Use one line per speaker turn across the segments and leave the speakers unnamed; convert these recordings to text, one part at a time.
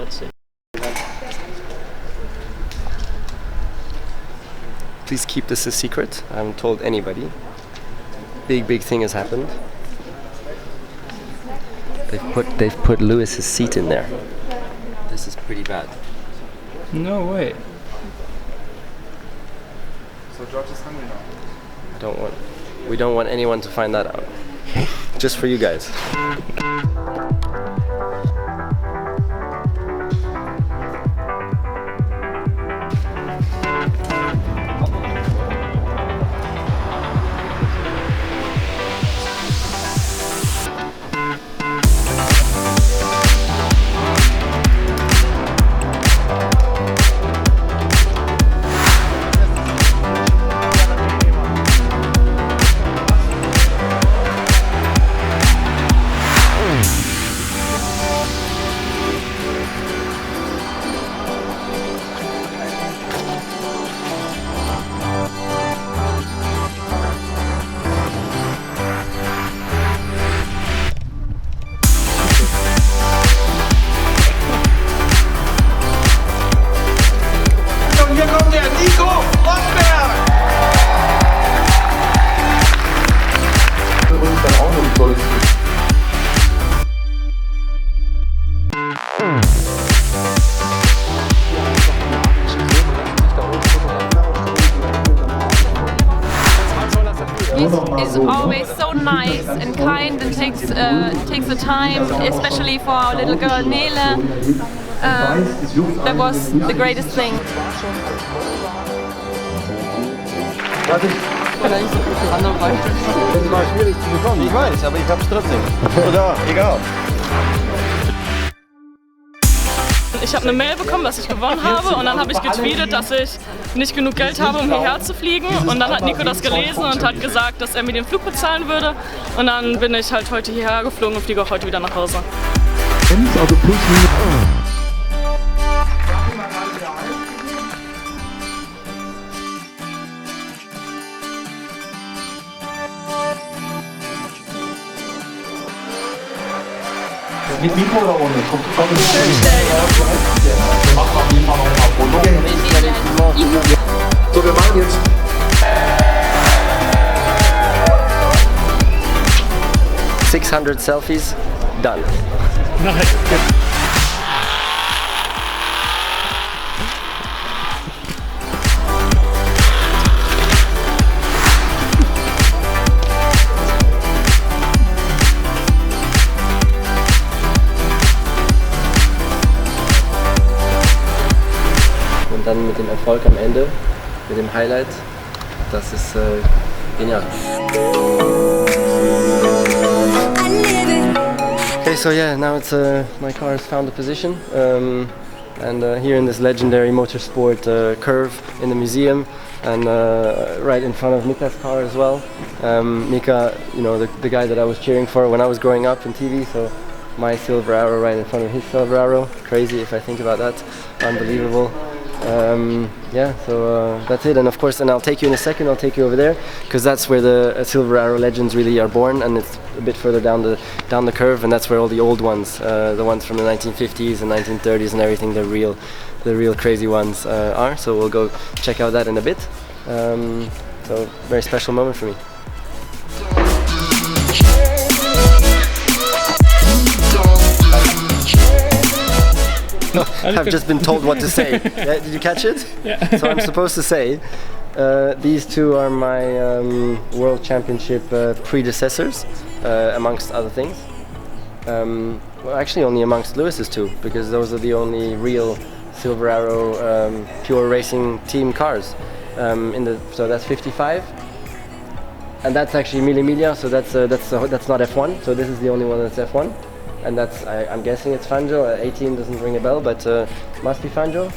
trotzdem.
Please keep this a secret. I haven't told anybody. Big thing has happened. They've put Lewis's seat in there. This is pretty bad.
No way.
So George is hungry now.
We don't want anyone to find that out. Just for you guys.
Hier kommt der Nico Rosberg! Und dann auch noch ein tolles
He's always so nice and kind and takes the time, especially for our little girl Nele. That was the greatest thing.
Es war schwierig zu bekommen, ich weiß, aber ich hab's trotzdem. Oder egal.
Ich habe eine Mail bekommen, dass ich gewonnen habe, und dann habe ich getweetet, dass ich nicht genug Geld habe, um hierher zu fliegen, und dann hat Nico das gelesen und hat gesagt, dass er mir den Flug bezahlen würde, und dann bin ich halt heute hierher geflogen und fliege auch heute wieder nach Hause.
Also plus minus.
mit Mikro oder ohne? Macht auf jeden Fall noch ein paar Fotos.
So, wir machen jetzt.
...600 Selfies, done. Und dann mit dem Erfolg am Ende, mit dem Highlight, das ist genial. Okay, so yeah, now it's my car has found a position, and here in this legendary motorsport curve in the museum, and right in front of Mika's car as well. Mika, you know, the guy that I was cheering for when I was growing up in TV, so my Silver Arrow right in front of his Silver Arrow. Crazy if I think about that. Unbelievable. Yeah, so that's it, and of course, and I'll take you in a second, I'll take you over there, because that's where the Silver Arrow legends really are born, and it's a bit further down the curve, and that's where all the old ones, the ones from the 1950s and 1930s and everything, the real crazy ones are, so we'll go check out that in a bit. So, very special moment for me. I've just been told what to say. Yeah, did you catch it?
Yeah.
So I'm supposed to say, these two are my World Championship predecessors, amongst other things. Well, actually only amongst Lewis's two, because those are the only real Silver Arrow pure racing team cars. So that's 55, and that's actually Mille Miglia, so that's not F1. So this is the only one that's F1. And that's, I'm guessing it's Fangio. 18 doesn't ring a bell, but must be Fangio.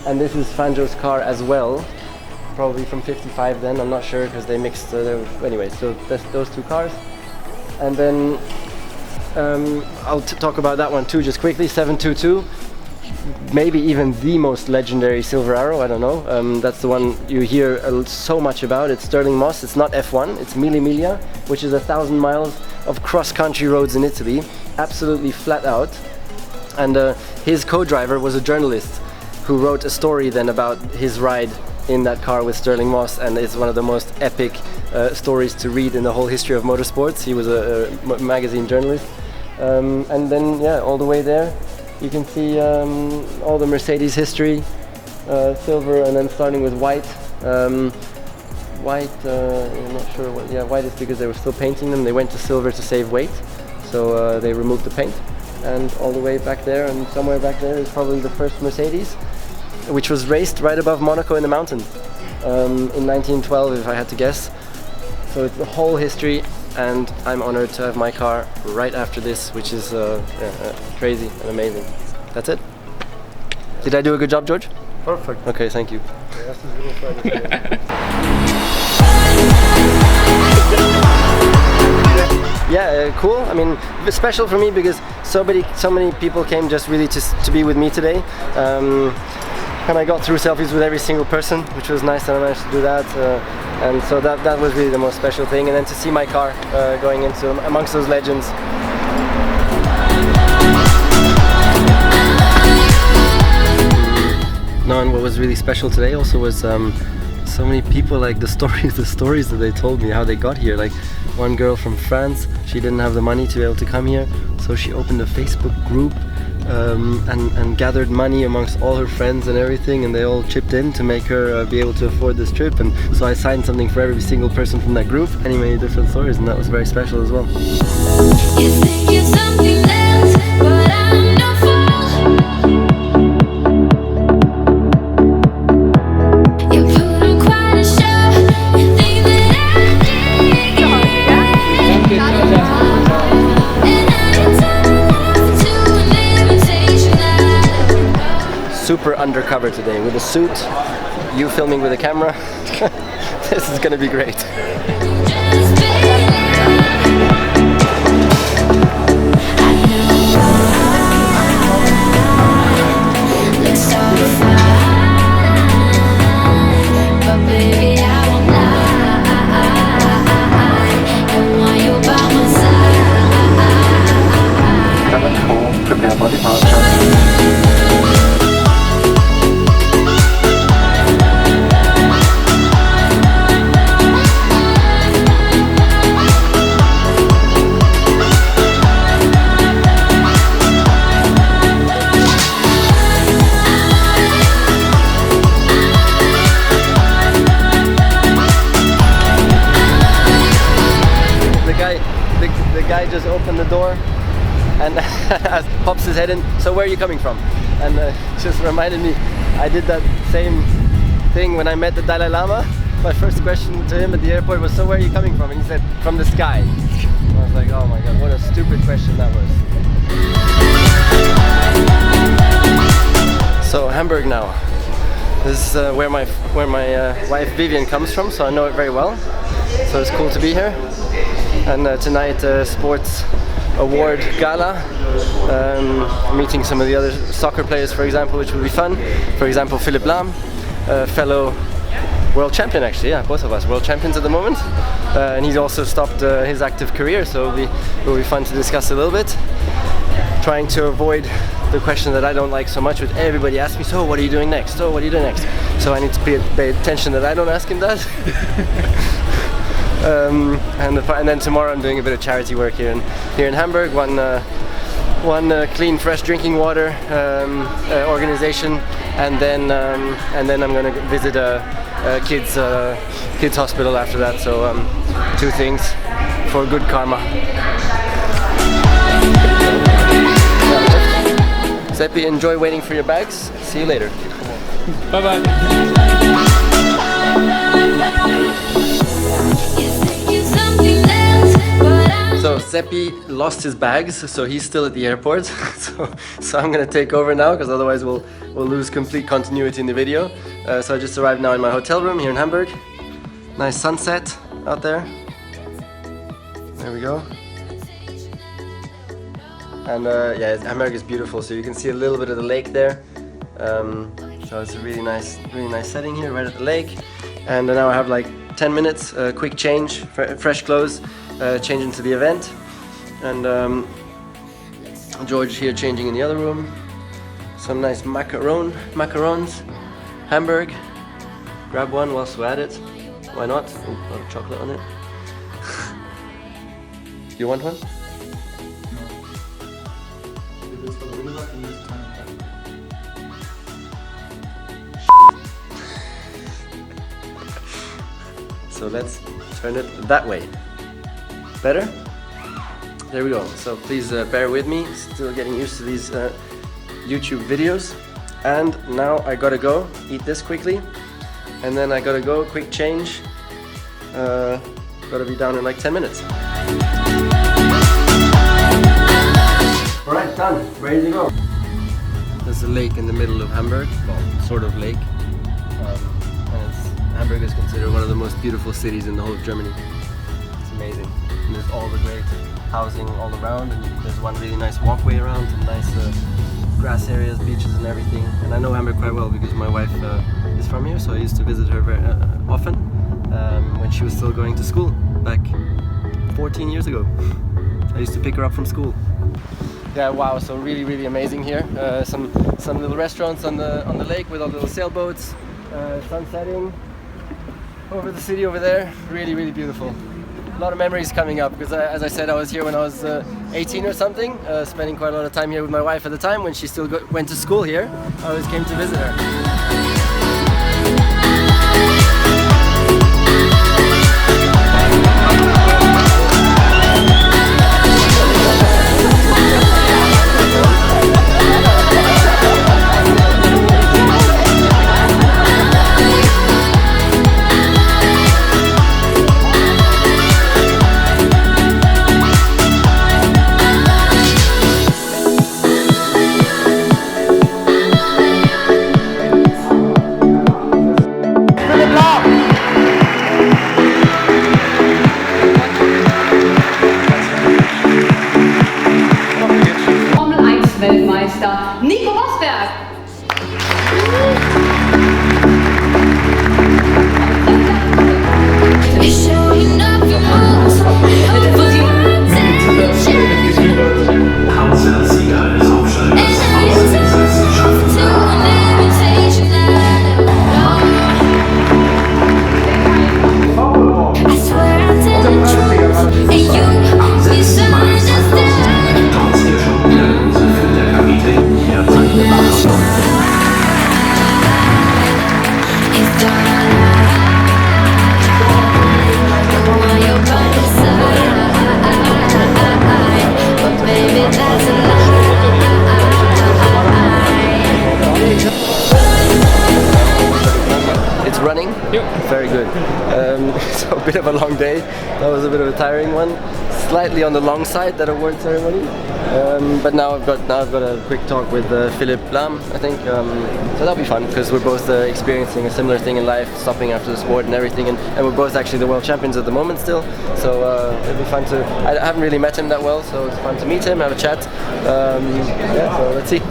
And this is Fangio's car as well, probably from 55 then, I'm not sure, because they mixed, anyway, so that's those two cars. And then I'll talk about that one too, just quickly, 722. Maybe even the most legendary Silver Arrow, I don't know. That's the one you hear so much about. It's Stirling Moss, it's not F1, it's Mille Miglia, which is 1,000 miles of cross-country roads in Italy, absolutely flat out. And his co-driver was a journalist who wrote a story then about his ride in that car with Stirling Moss, and it's one of the most epic stories to read in the whole history of motorsports. He was a magazine journalist. And then, yeah, all the way there, you can see all the Mercedes history, silver, and then starting with white. White, I'm not sure what, yeah, white is because they were still painting them. They went to silver to save weight, so they removed the paint. And all the way back there, and somewhere back there is probably the first Mercedes, which was raced right above Monaco in the mountains in 1912, if I had to guess. So it's the whole history, and I'm honored to have my car right after this, which is crazy and amazing. That's it. Did I do a good job, George?
Perfect.
Okay, thank you. Yeah, cool. I mean, it's special for me because so many people came just really to be with me today. And I got through selfies with every single person, which was nice that I managed to do that. And so that was really the most special thing. And then to see my car going into amongst those legends. No, and what was really special today also was so many people, like the stories that they told me, how they got here. Like one girl from France, she didn't have the money to be able to come here, so she opened a Facebook group and gathered money amongst all her friends and everything, and they all chipped in to make her be able to afford this trip. And so I signed something for every single person from that group, and many different stories, and that was very special as well.
You think you're something else, but I'm no fool. You put on quite a show, you think that I dig it. And now you turn love to an invitation out.
Super undercover today with a suit, you filming with a camera. This is gonna be great.
Just be let's start a fight, but baby I won't lie. And while you're by my side,
Prepare for departure.
The guy just opened the door and pops his head in. So where are you coming from? And just reminded me, I did that same thing when I met the Dalai Lama. My first question to him at the airport was, so where are you coming from? And he said, from the sky. And I was like, oh my god, what a stupid question that was. So Hamburg now. This is where my wife Vivian comes from, so I know it very well. So it's cool to be here. And tonight, Sports Award Gala, meeting some of the other soccer players, for example, which will be fun. For example, Philipp Lahm, fellow world champion, actually, yeah, both of us world champions at the moment. And he's also stopped his active career, so it will be fun to discuss a little bit. Trying to avoid the question that I don't like so much, with everybody asking me, so what are you doing next? So what are you doing next? So I need to pay attention that I don't ask him that. And then tomorrow I'm doing a bit of charity work here in Hamburg. One clean, fresh drinking water organization, and then I'm going to visit a kids hospital after that. So two things for good karma. Seppi, enjoy waiting for your bags. See you later.
Bye bye.
So Seppi lost his bags, so he's still at the airport. so I'm gonna take over now, because otherwise we'll lose complete continuity in the video. So I just arrived now in my hotel room here in Hamburg. Nice sunset out there. There we go. And yeah, Hamburg is beautiful, so you can see a little bit of the lake there. So it's a really nice setting here, right at the lake. And now I have like 10 minutes, quick change, fresh clothes, change into the event, and George here changing in the other room. Some nice macarons, Hamburg. Grab one whilst we're at it. Why not? Ooh, a lot of chocolate on it. Do you want one? So let's turn it that way. Better? There we go. So please bear with me. Still getting used to these YouTube videos. And now I gotta go eat this quickly. And then I gotta go, quick change. Gotta be down in like 10 minutes. Alright, done. Ready to go. There's a lake in the middle of Hamburg. Well, sort of lake. Hamburg is considered one of the most beautiful cities in the whole of Germany. It's amazing. And there's all the great housing all around, and there's one really nice walkway around, and nice grass areas, beaches and everything. And I know Hamburg quite well because my wife is from here, so I used to visit her very often when she was still going to school back 14 years ago. I used to pick her up from school. Yeah, wow, so really amazing here. Some little restaurants on the lake with all the little sailboats, sun setting. Over the city over there, really beautiful. A lot of memories coming up because as I said, I was here when I was 18 or something, spending quite a lot of time here with my wife at the time when she still went to school here. I always came to visit her.
Weltmeister Nico Rosberg.
Running? Yep. Very good. So a bit of a long day. That was a bit of a tiring one. Slightly on the long side, that award ceremony. But now I've got a quick talk with Lahm, I think. So that'll be fun because we're both experiencing a similar thing in life, stopping after the sport and everything, and we're both actually the world champions at the moment still. So it'll be fun to. I haven't really met him that well, so it's fun to meet him, have a chat. Yeah, so let's see.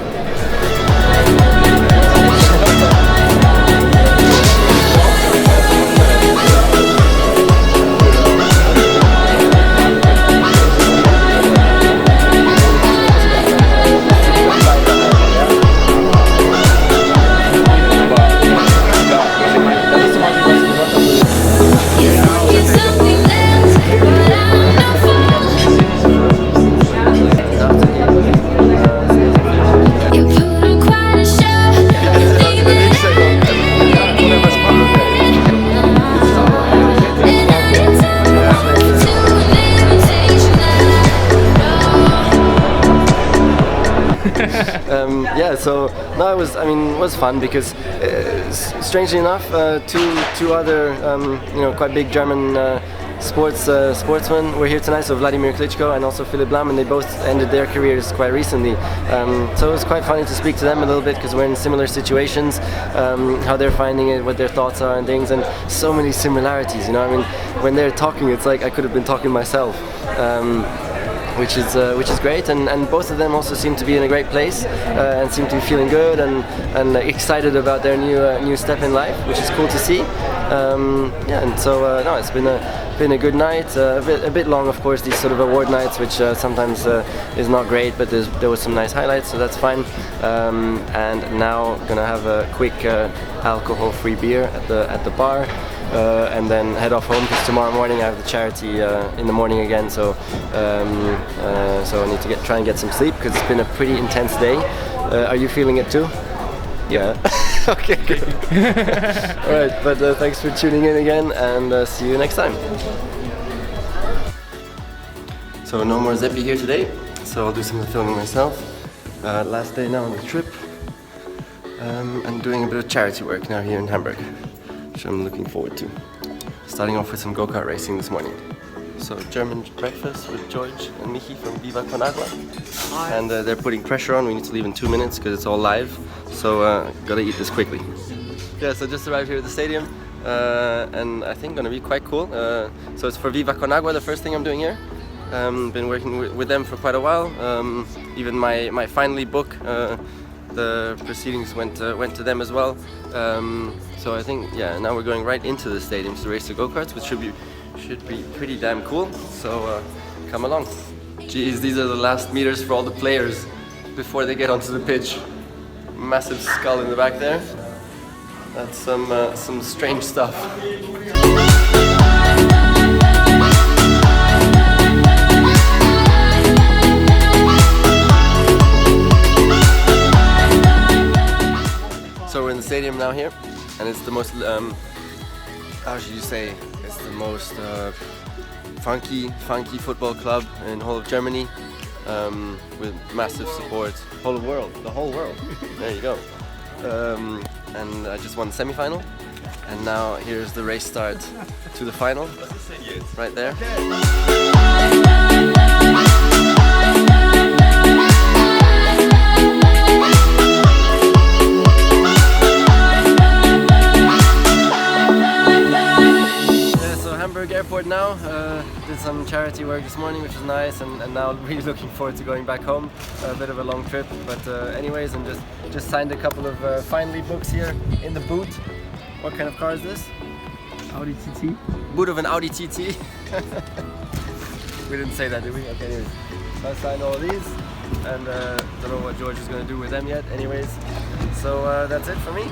Yeah, so no, it was fun because strangely enough, two other quite big German sportsmen were here tonight. So Vladimir Klitschko and also Lahm, and they both ended their careers quite recently. So it was quite funny to speak to them a little bit because we're in similar situations, how they're finding it, what their thoughts are and things, and so many similarities. I mean, when they're talking, it's like I could have been talking myself. Which is great, and both of them also seem to be in a great place and seem to be feeling good and excited about their new step in life, which is cool to see. Yeah, and so no, it's been a been a good night. A bit long, of course, these sort of award nights, which sometimes is not great, but there was some nice highlights, so that's fine. And now gonna have a quick alcohol-free beer at the bar. And then head off home because tomorrow morning I have the charity in the morning again. So I need to try and get some sleep because it's been a pretty intense day. Are you feeling it too? Yeah. Okay, good. Alright, but thanks for tuning in again and see you next time. So no more Zeppy here today, so I'll do some of the filming myself. Last day now on the trip. And doing a bit of charity work now here in Hamburg, which I'm looking forward to. Starting off with some go-kart racing this morning. So German breakfast with George and Michi from Viva con Agua. And they're putting pressure on, we need to leave in 2 minutes because it's all live. So gotta eat this quickly. Yeah, so just arrived here at the stadium and I think gonna be quite cool. So it's for Viva con Agua, the first thing I'm doing here. Been working with them for quite a while. Even my finally book, the proceedings went to them as well. So I think, yeah, now we're going right into the stadium to race the go-karts, which should be pretty damn cool. So come along. Geez, these are the last meters for all the players before they get onto the pitch. Massive skull in the back there. That's some strange stuff. So we're in the stadium now here, and it's the most, how should you say, it's the most funky football club in the whole of Germany, with massive support, the whole world, there you go. And I just won the semi-final, and now here's the race start to the final, right there. Airport now, did some charity work this morning, which was nice, and now really looking forward to going back home. A bit of a long trip, but anyways, and just signed a couple of finally books here in the boot. What kind of car is this?
Audi TT.
Boot of an Audi TT. We didn't say that, did we? Okay, anyways. So I signed all these, and don't know what George is going to do with them yet. Anyways, so that's it for me.